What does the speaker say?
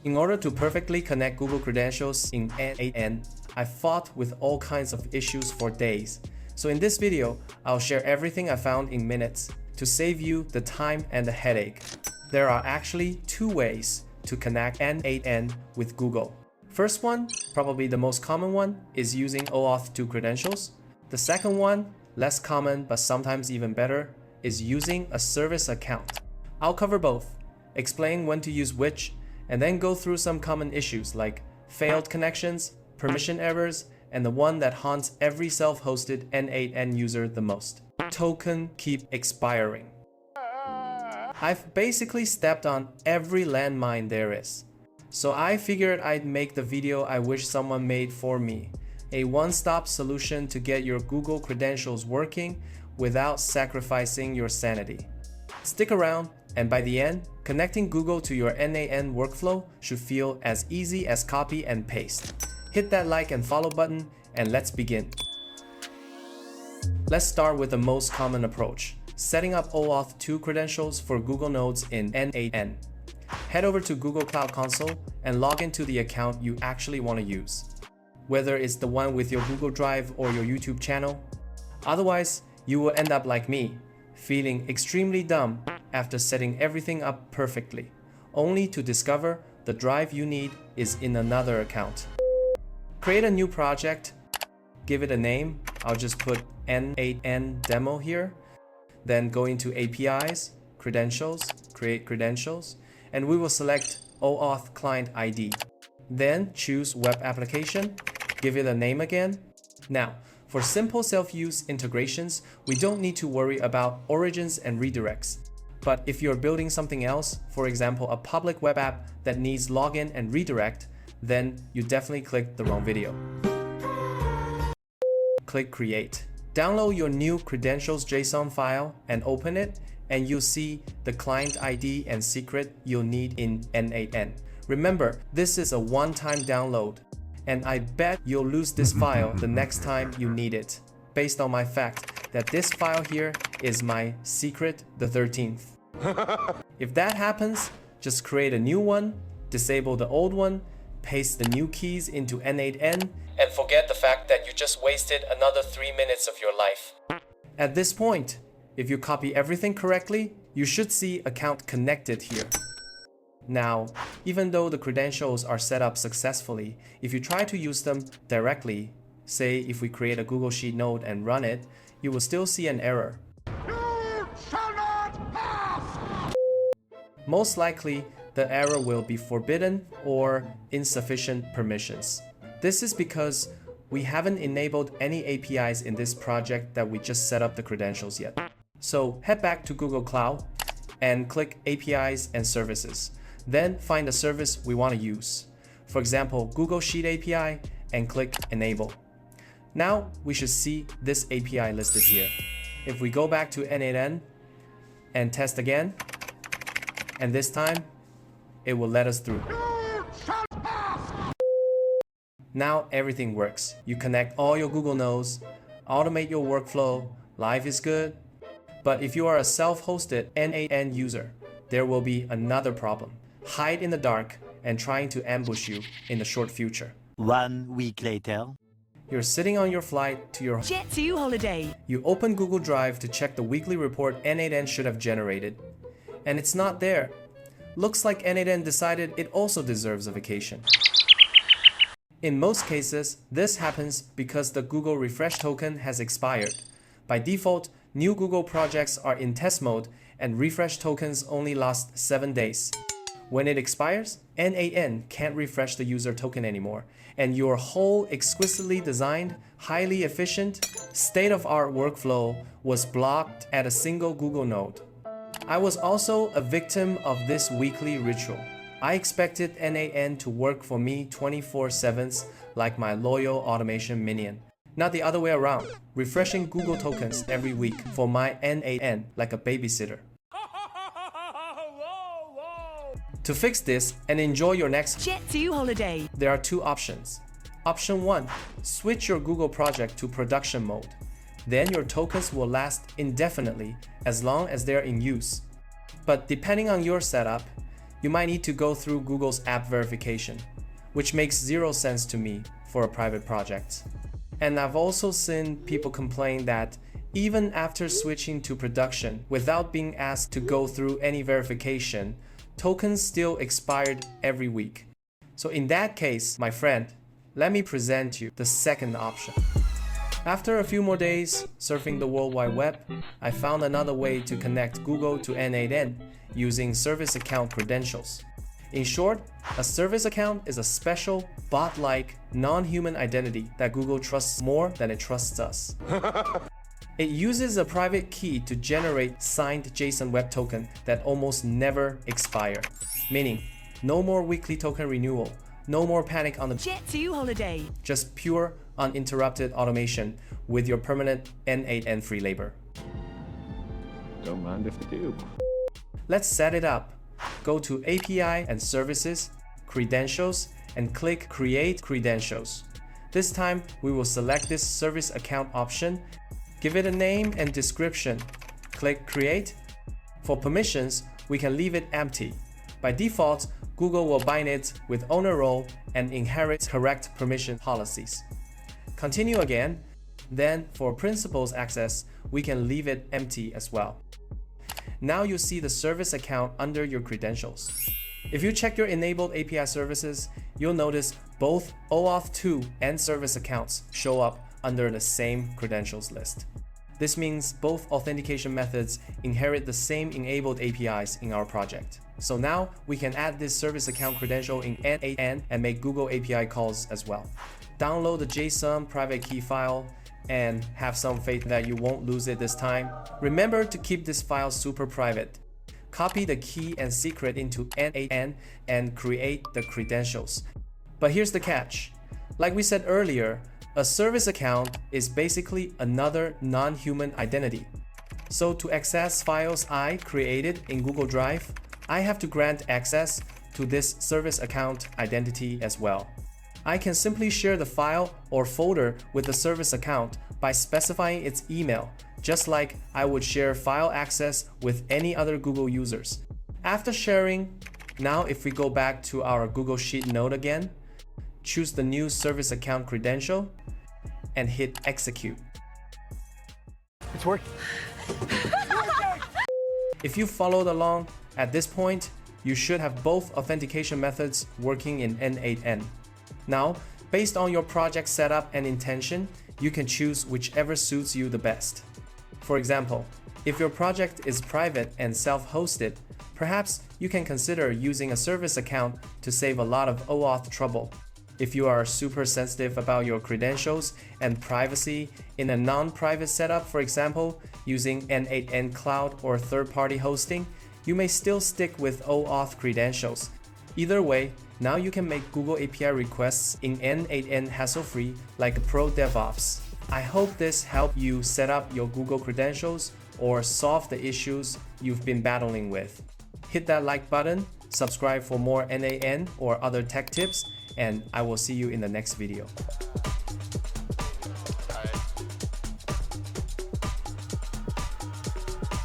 In order to perfectly connect Google credentials in n8n, I fought with all kinds of issues for days. So in this video, I'll share everything I found in minutes to save you the time and the headache. There are actually two ways to connect n8n with Google. First one, probably the most common one, is using OAuth 2 credentials. The second one, less common but sometimes even better, is using a service account. I'll cover both, explain when to use which, and then go through some common issues like failed connections, permission errors, and the one that haunts every self-hosted n8n user the most. Token keep expiring. I've basically stepped on every landmine there is. So I figured I'd make the video I wish someone made for me. A one-stop solution to get your Google credentials working without sacrificing your sanity. Stick around, and by the end, connecting Google to your n8n workflow should feel as easy as copy and paste. Hit that like and follow button, and let's begin. Let's start with the most common approach, setting up OAuth 2 credentials for Google nodes in n8n. Head over to Google Cloud Console and log into the account you actually want to use, whether it's the one with your Google Drive or your YouTube channel. Otherwise, you will end up like me, feeling extremely dumb after setting everything up perfectly, only to discover the drive you need is in another account. Create a new project, give it a name. I'll just put n8n demo here. Then go into APIs, credentials, create credentials, and we will select OAuth client ID. Then choose web application, give it a name again. Now, for simple self-use integrations, we don't need to worry about origins and redirects. But if you're building something else, for example, a public web app that needs login and redirect, then you definitely clicked the wrong video. Click Create. Download your new credentials JSON file and open it, and you'll see the client ID and secret you'll need in n8n. Remember, this is a one-time download, and I bet you'll lose this file the next time you need it, based on my fact that this file here is my secret the 13th. If that happens, just create a new one, disable the old one, paste the new keys into n8n, and forget the fact that you just wasted another 3 minutes of your life. At this point, if you copy everything correctly, you should see account connected here. Now, even though the credentials are set up successfully, if you try to use them directly, say if we create a Google Sheet node and run it, you will still see an error. You shall not pass! Most likely, the error will be forbidden or insufficient permissions. This is because we haven't enabled any APIs in this project that we just set up the credentials yet. So head back to Google Cloud and click APIs and Services. Then find the service we want to use. For example, Google Sheet API, and click Enable. Now we should see this API listed here. If we go back to n8n and test again, and this time, it will let us through. Now everything works. You connect all your Google nodes, automate your workflow, life is good. But if you are a self-hosted n8n user, there will be another problem. Hide in the dark and trying to ambush you in the short future. 1 week later. You're sitting on your flight to your Jet2 holiday. You open Google Drive to check the weekly report n8n should have generated. And it's not there. Looks like n8n decided it also deserves a vacation. In most cases, this happens because the Google refresh token has expired. By default, new Google projects are in test mode and refresh tokens only last 7 days. When it expires, n8n can't refresh the user token anymore, and your whole exquisitely designed, highly efficient, state-of-the-art workflow was blocked at a single Google node. I was also a victim of this weekly ritual. I expected n8n to work for me 24/7 like my loyal automation minion. Not the other way around, refreshing Google tokens every week for my n8n like a babysitter. To fix this and enjoy your next Jet2 holiday, there are two options. Option 1, switch your Google project to production mode. Then your tokens will last indefinitely as long as they're in use. But depending on your setup, you might need to go through Google's app verification, which makes zero sense to me for a private project. And I've also seen people complain that even after switching to production without being asked to go through any verification, tokens still expired every week. So in that case, my friend, let me present you the second option. After a few more days surfing the World Wide Web, I found another way to connect Google to n8n using service account credentials. In short, a service account is a special, bot-like, non-human identity that Google trusts more than it trusts us. It uses a private key to generate signed JSON web token that almost never expire, meaning no more weekly token renewal, no more panic on the Jet to holiday. just pure, uninterrupted automation with your permanent n8n free labor. Don't mind if I do. Let's set it up. Go to API and Services, Credentials, and click Create Credentials. This time, we will select this service account option, give it a name and description, click Create. For permissions, we can leave it empty. By default, Google will bind it with owner role and inherit correct permission policies. Continue again. Then for principals access, we can leave it empty as well. Now you see the service account under your credentials. If you check your enabled API services, you'll notice both OAuth 2 and service accounts show up under the same credentials list. This means both authentication methods inherit the same enabled APIs in our project. So now we can add this service account credential in n8n and make Google API calls as well. Download the JSON private key file and have some faith that you won't lose it this time. Remember to keep this file super private. Copy the key and secret into n8n and create the credentials. But here's the catch. Like we said earlier, a service account is basically another non-human identity. So to access files I created in Google Drive, I have to grant access to this service account identity as well. I can simply share the file or folder with the service account by specifying its email, just like I would share file access with any other Google users. After sharing, now if we go back to our Google Sheet node again, choose the new service account credential, and hit execute. It's working. If you followed along, at this point, you should have both authentication methods working in n8n. Now, based on your project setup and intention, you can choose whichever suits you the best. For example, if your project is private and self-hosted, perhaps you can consider using a service account to save a lot of OAuth trouble. If you are super sensitive about your credentials and privacy in a non-private setup, for example, using n8n cloud or third-party hosting, you may still stick with OAuth credentials. Either way, now you can make Google API requests in n8n hassle-free like a pro DevOps. I hope this helped you set up your Google credentials or solve the issues you've been battling with. Hit that like button, subscribe for more n8n or other tech tips, and I will see you in the next video.